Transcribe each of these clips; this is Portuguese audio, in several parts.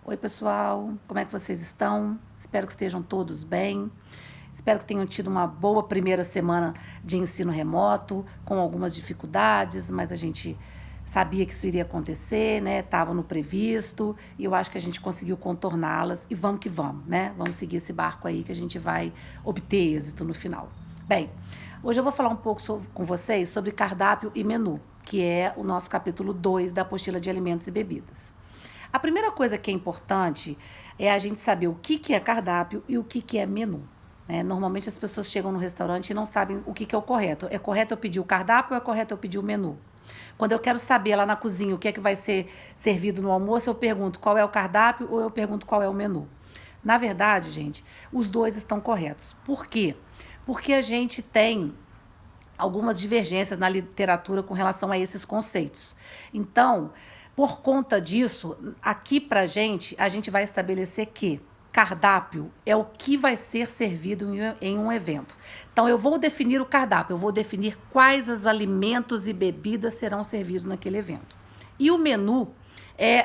Oi, pessoal, como é que vocês estão? Espero que estejam todos bem. Espero que tenham tido uma boa primeira semana de ensino remoto, com algumas dificuldades, mas a gente sabia que isso iria acontecer, né? Estava no previsto e eu acho que a gente conseguiu contorná-las e vamos que vamos, né? Vamos seguir esse barco aí que a gente vai obter êxito no final. Bem, hoje eu vou falar um pouco com vocês sobre cardápio e menu, que é o nosso capítulo 2 da apostila de alimentos e bebidas. A primeira coisa que é importante é a gente saber o que é cardápio e o que é menu. Né? Normalmente as pessoas chegam no restaurante e não sabem o que é o correto. É correto eu pedir o cardápio ou é correto eu pedir o menu? Quando eu quero saber lá na cozinha o que é que vai ser servido no almoço, eu pergunto qual é o cardápio ou eu pergunto qual é o menu. Na verdade, gente, os dois estão corretos. Por quê? Porque a gente tem algumas divergências na literatura com relação a esses conceitos. Então, por conta disso, aqui pra gente, a gente vai estabelecer que cardápio é o que vai ser servido em um evento. Então, eu vou definir o cardápio, eu vou definir quais os alimentos e bebidas serão servidos naquele evento. E o menu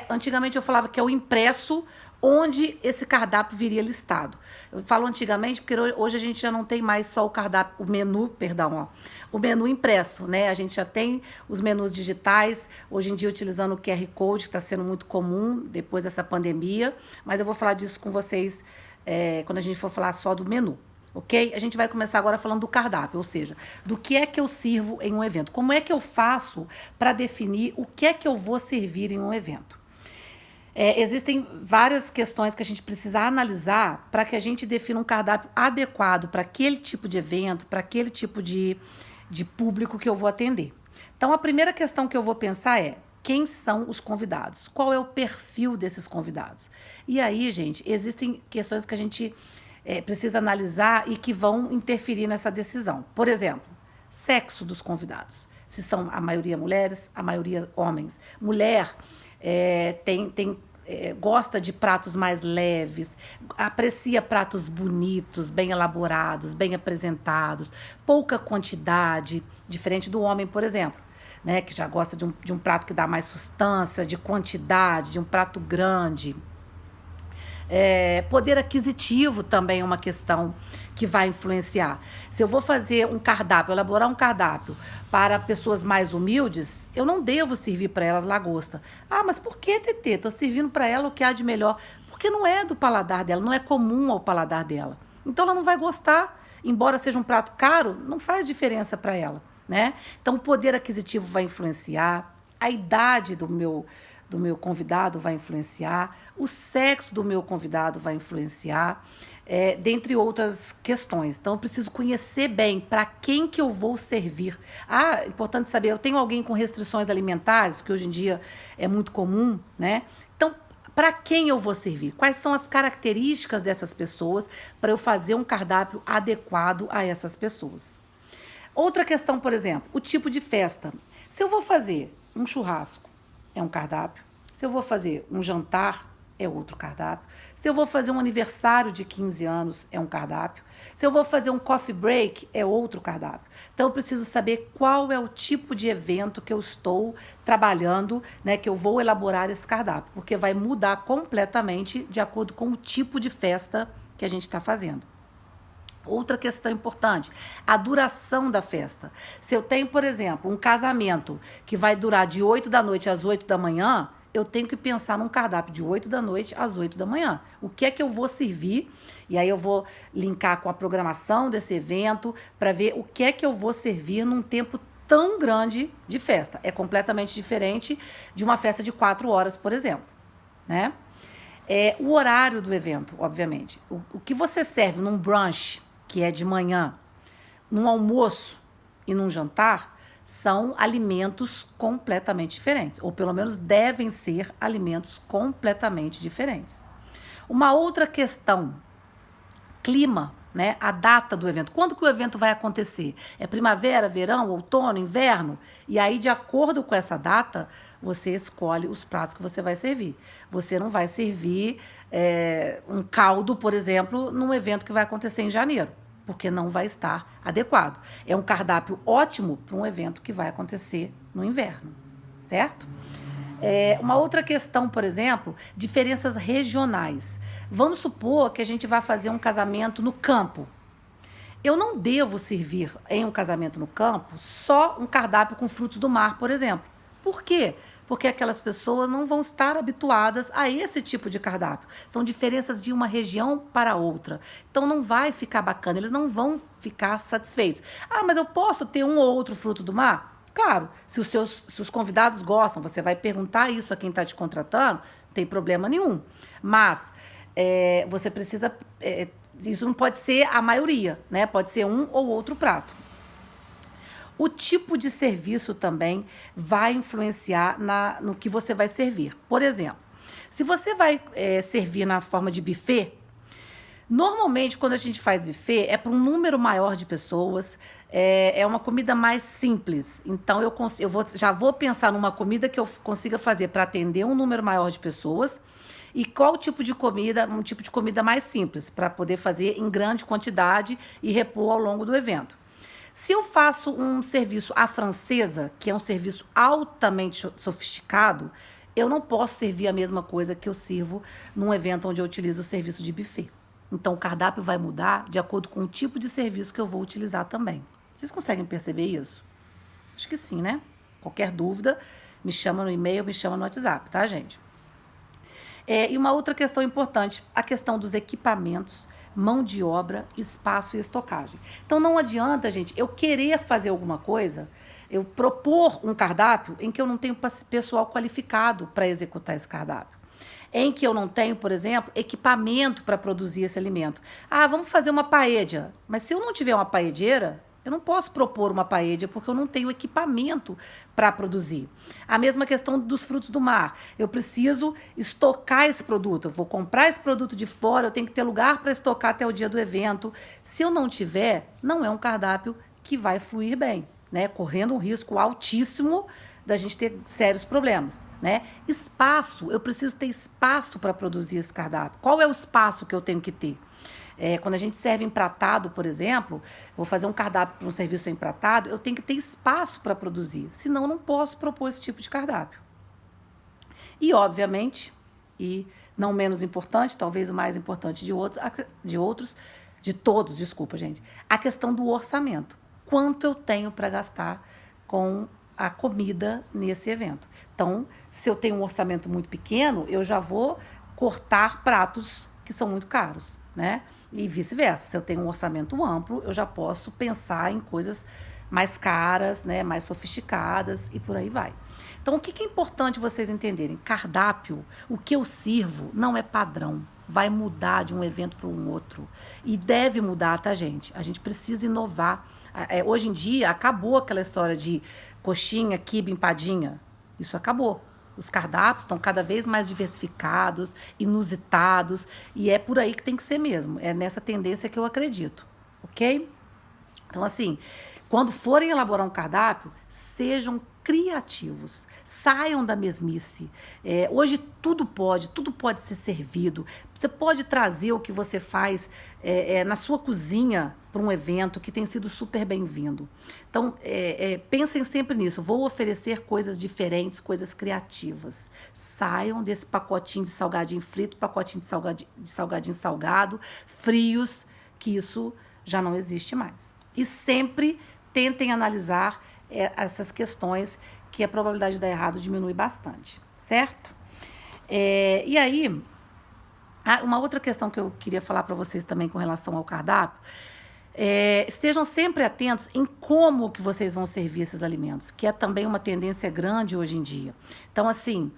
antigamente eu falava que é o impresso onde esse cardápio viria listado. Eu falo antigamente porque hoje a gente já não tem mais só o cardápio, o menu, perdão, o menu impresso, né? A gente já tem os menus digitais, hoje em dia utilizando o QR Code, que está sendo muito comum depois dessa pandemia, mas eu vou falar disso com vocês quando a gente for falar só do menu. Ok? A gente vai começar agora falando do cardápio, ou seja, do que é que eu sirvo em um evento. Como é que eu faço para definir o que é que eu vou servir em um evento? Existem várias questões que a gente precisa analisar para que a gente defina um cardápio adequado para aquele tipo de evento, para aquele tipo de público que eu vou atender. Então, a primeira questão que eu vou pensar é: quem são os convidados? Qual é o perfil desses convidados? E aí, gente, existem questões que a gente precisa analisar e que vão interferir nessa decisão. Por exemplo, sexo dos convidados. Se são a maioria mulheres, a maioria homens. Mulher gosta de pratos mais leves, aprecia pratos bonitos, bem elaborados, bem apresentados, pouca quantidade, diferente do homem, por exemplo, né, que já gosta de um prato que dá mais sustância, de quantidade, de um prato grande. Poder aquisitivo também é uma questão que vai influenciar. Se eu vou fazer um cardápio, elaborar um cardápio para pessoas mais humildes, eu não devo servir para elas lagosta. Ah, mas por que, Tetê? Estou servindo para ela o que há de melhor. Porque não é do paladar dela, não é comum ao paladar dela. Então ela não vai gostar. Embora seja um prato caro, não faz diferença para ela, né? Então o poder aquisitivo vai influenciar, a idade do meu convidado vai influenciar, o sexo do meu convidado vai influenciar, dentre outras questões. Então, eu preciso conhecer bem para quem que eu vou servir. Ah, importante saber, eu tenho alguém com restrições alimentares, que hoje em dia é muito comum, né? Então, para quem eu vou servir? Quais são as características dessas pessoas para eu fazer um cardápio adequado a essas pessoas? Outra questão, por exemplo, o tipo de festa. Se eu vou fazer um churrasco, é um cardápio. Se eu vou fazer um jantar, é outro cardápio. Se eu vou fazer um aniversário de 15 anos, é um cardápio. Se eu vou fazer um coffee break, é outro cardápio. Então eu preciso saber qual é o tipo de evento que eu estou trabalhando, né, que eu vou elaborar esse cardápio, porque vai mudar completamente de acordo com o tipo de festa que a gente está fazendo. Outra questão importante, a duração da festa. Se eu tenho, por exemplo, um casamento que vai durar de 8 da noite às 8 da manhã, eu tenho que pensar num cardápio de 8 da noite às 8 da manhã. O que é que eu vou servir? E aí eu vou linkar com a programação desse evento para ver o que é que eu vou servir num tempo tão grande de festa. É completamente diferente de uma festa de 4 horas, por exemplo, né? O horário do evento, obviamente. O que você serve num brunch, que é de manhã, num almoço e num jantar, são alimentos completamente diferentes, ou pelo menos devem ser alimentos completamente diferentes. Uma outra questão, clima, né? A data do evento. Quando que o evento vai acontecer? É primavera, verão, outono, inverno? E aí, de acordo com essa data, você escolhe os pratos que você vai servir. Você não vai servir um caldo, por exemplo, num evento que vai acontecer em janeiro, porque não vai estar adequado. É um cardápio ótimo para um evento que vai acontecer no inverno, certo? Uma outra questão, por exemplo, diferenças regionais. Vamos supor que a gente vai fazer um casamento no campo. Eu não devo servir em um casamento no campo só um cardápio com frutos do mar, por exemplo. Por quê? Porque aquelas pessoas não vão estar habituadas a esse tipo de cardápio. São diferenças de uma região para outra. Então não vai ficar bacana, eles não vão ficar satisfeitos. Ah, mas eu posso ter um ou outro fruto do mar? Claro, se os convidados gostam, você vai perguntar isso a quem está te contratando, não tem problema nenhum. Mas você precisa. Isso não pode ser a maioria, né? Pode ser um ou outro prato. O tipo de serviço também vai influenciar no que você vai servir. Por exemplo, se você vai servir na forma de buffet, normalmente quando a gente faz buffet é para um número maior de pessoas, é uma comida mais simples. Então já vou pensar numa comida que eu consiga fazer para atender um número maior de pessoas. E qual tipo de comida, um tipo de comida mais simples, para poder fazer em grande quantidade e repor ao longo do evento. Se eu faço um serviço à francesa, que é um serviço altamente sofisticado, eu não posso servir a mesma coisa que eu sirvo num evento onde eu utilizo o serviço de buffet. Então, o cardápio vai mudar de acordo com o tipo de serviço que eu vou utilizar também. Vocês conseguem perceber isso? Acho que sim, né? Qualquer dúvida, me chama no e-mail, me chama no WhatsApp, tá, gente? E uma outra questão importante, a questão dos equipamentos, mão de obra, espaço e estocagem. Então não adianta, gente, eu querer fazer alguma coisa, eu propor um cardápio em que eu não tenho pessoal qualificado para executar esse cardápio. Em que eu não tenho, por exemplo, equipamento para produzir esse alimento. Ah, vamos fazer uma paella. Mas se eu não tiver uma paedeira, eu não posso propor uma paella porque eu não tenho equipamento para produzir. A mesma questão dos frutos do mar. Eu preciso estocar esse produto. Eu vou comprar esse produto de fora, eu tenho que ter lugar para estocar até o dia do evento. Se eu não tiver, não é um cardápio que vai fluir bem, né? Correndo um risco altíssimo da gente ter sérios problemas, né? Espaço, eu preciso ter espaço para produzir esse cardápio. Qual é o espaço que eu tenho que ter? Quando a gente serve empratado, por exemplo, vou fazer um cardápio para um serviço empratado, eu tenho que ter espaço para produzir, senão eu não posso propor esse tipo de cardápio. E, obviamente, e não menos importante, talvez o mais importante de todos, desculpa, gente, a questão do orçamento. Quanto eu tenho para gastar com a comida nesse evento? Então, se eu tenho um orçamento muito pequeno, eu já vou cortar pratos que são muito caros, né? E vice-versa. Se eu tenho um orçamento amplo, eu já posso pensar em coisas mais caras, né, mais sofisticadas e por aí vai. Então, o que é importante vocês entenderem? Cardápio, o que eu sirvo não é padrão. Vai mudar de um evento para um outro. E deve mudar, tá, gente? A gente precisa inovar. Hoje em dia, acabou aquela história de coxinha, quibe, empadinha. Isso acabou. Os cardápios estão cada vez mais diversificados, inusitados, e é por aí que tem que ser mesmo. É nessa tendência que eu acredito, ok? Então, assim, quando forem elaborar um cardápio, sejam criativos, saiam da mesmice. Hoje tudo pode ser servido. Você pode trazer o que você faz na sua cozinha para um evento que tem sido super bem-vindo. Então, pensem sempre nisso. Vou oferecer coisas diferentes, coisas criativas. Saiam desse pacotinho de salgadinho frito, pacotinho de salgadinho salgado, frios, que isso já não existe mais. E sempre tentem analisar essas questões que a probabilidade de dar errado diminui bastante, certo? E aí, uma outra questão que eu queria falar para vocês também com relação ao cardápio, estejam sempre atentos em como que vocês vão servir esses alimentos, que é também uma tendência grande hoje em dia. Então, assim,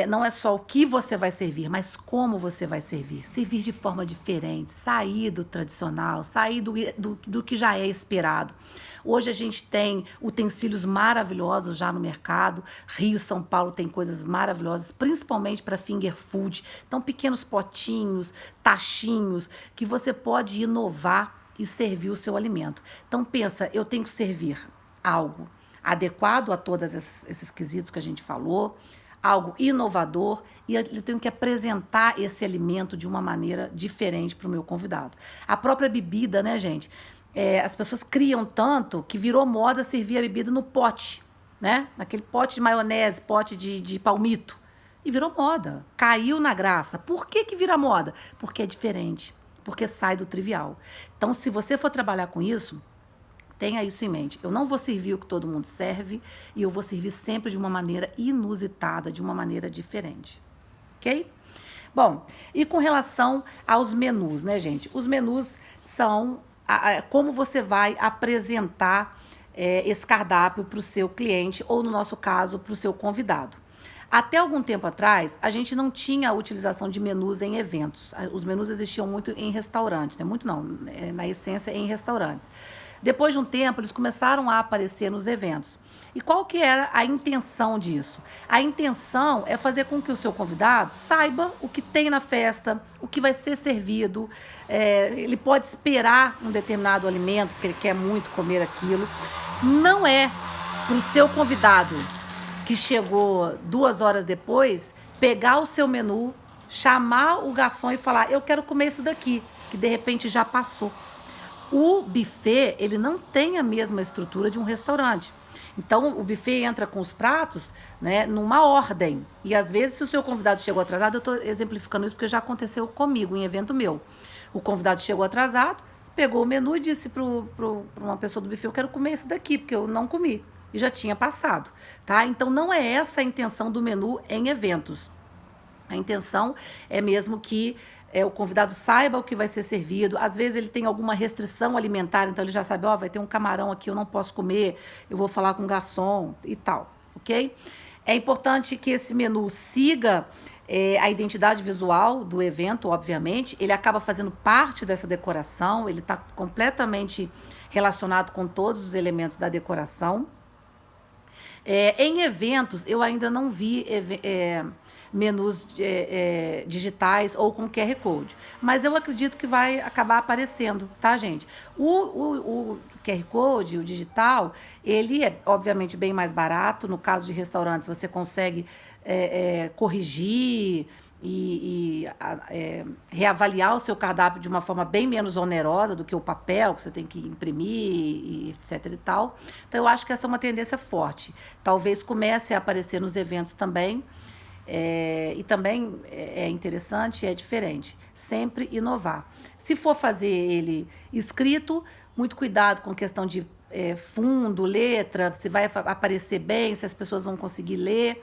não é só o que você vai servir, mas como você vai servir. Servir de forma diferente, sair do tradicional, sair do que já é esperado. Hoje a gente tem utensílios maravilhosos já no mercado. Rio, São Paulo tem coisas maravilhosas, principalmente para finger food. Então, pequenos potinhos, tachinhos, que você pode inovar e servir o seu alimento. Então, pensa, eu tenho que servir algo adequado a todos esses quesitos que a gente falou, algo inovador, e eu tenho que apresentar esse alimento de uma maneira diferente para o meu convidado. A própria bebida, né, gente? As pessoas criam tanto que virou moda servir a bebida no pote. né? Naquele pote de maionese, pote de palmito. E virou moda. Caiu na graça. Por que vira moda? Porque é diferente. Porque sai do trivial. Então, se você for trabalhar com isso, tenha isso em mente. Eu não vou servir o que todo mundo serve e eu vou servir sempre de uma maneira inusitada, de uma maneira diferente. Ok? Bom, e com relação aos menus, né, gente? Os menus são como você vai apresentar esse cardápio para o seu cliente ou, no nosso caso, para o seu convidado. Até algum tempo atrás, a gente não tinha a utilização de menus em eventos. Os menus existiam muito em restaurantes, né? Muito não, na essência, em restaurantes. Depois de um tempo, eles começaram a aparecer nos eventos. E qual que era a intenção disso? A intenção é fazer com que o seu convidado saiba o que tem na festa, o que vai ser servido. Ele pode esperar um determinado alimento, porque ele quer muito comer aquilo. Não é para o seu convidado que chegou 2 horas depois, pegar o seu menu, chamar o garçom e falar, eu quero comer isso daqui, que de repente já passou. O buffet, ele não tem a mesma estrutura de um restaurante. Então, o buffet entra com os pratos, né, numa ordem. E às vezes, se o seu convidado chegou atrasado, eu estou exemplificando isso porque já aconteceu comigo em evento meu. O convidado chegou atrasado, pegou o menu e disse para uma pessoa do buffet, eu quero comer esse daqui, porque eu não comi. E já tinha passado, tá? Então, não é essa a intenção do menu em eventos. A intenção é mesmo que o convidado saiba o que vai ser servido. Às vezes ele tem alguma restrição alimentar, então ele já sabe, vai ter um camarão aqui, eu não posso comer, eu vou falar com o garçom e tal, ok? É importante que esse menu siga a identidade visual do evento, obviamente. Ele acaba fazendo parte dessa decoração, ele está completamente relacionado com todos os elementos da decoração. Em eventos, eu ainda não vi menus digitais ou com QR Code. Mas eu acredito que vai acabar aparecendo, tá, gente? O QR Code, o digital, ele é, obviamente, bem mais barato. No caso de restaurantes, você consegue corrigir e reavaliar o seu cardápio de uma forma bem menos onerosa do que o papel, que você tem que imprimir, e etc e tal. Então, eu acho que essa é uma tendência forte. Talvez comece a aparecer nos eventos também, e também é interessante e é diferente. Sempre inovar. Se for fazer ele escrito, muito cuidado com questão de fundo, letra, se vai aparecer bem, se as pessoas vão conseguir ler.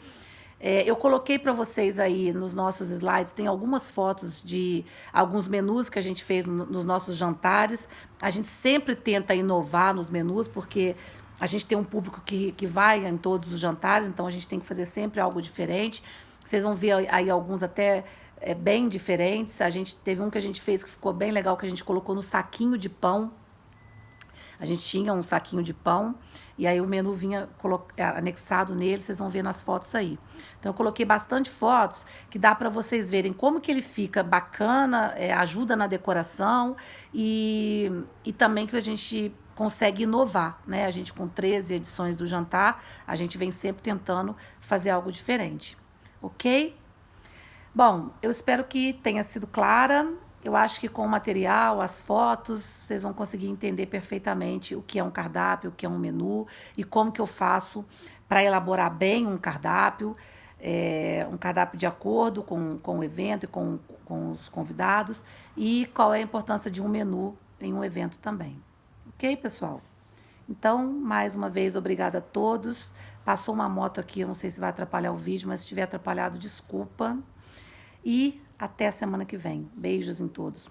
Eu coloquei para vocês aí nos nossos slides, tem algumas fotos de alguns menus que a gente fez nos nossos jantares. A gente sempre tenta inovar nos menus, porque a gente tem um público que vai em todos os jantares, então a gente tem que fazer sempre algo diferente. Vocês vão ver aí alguns até bem diferentes. A gente teve um que a gente fez que ficou bem legal, que a gente colocou no saquinho de pão. A gente tinha um saquinho de pão e aí o menu vinha anexado nele, vocês vão ver nas fotos aí. Então eu coloquei bastante fotos que dá para vocês verem como que ele fica bacana, ajuda na decoração e também que a gente consegue inovar, né? A gente com 13 edições do jantar, a gente vem sempre tentando fazer algo diferente, ok? Bom, eu espero que tenha sido clara. Eu acho que com o material, as fotos, vocês vão conseguir entender perfeitamente o que é um cardápio, o que é um menu e como que eu faço para elaborar bem um cardápio de acordo com o evento e com os convidados e qual é a importância de um menu em um evento também. Ok, pessoal? Então, mais uma vez, obrigada a todos. Passou uma moto aqui, eu não sei se vai atrapalhar o vídeo, mas se tiver atrapalhado, desculpa. E até a semana que vem. Beijos em todos.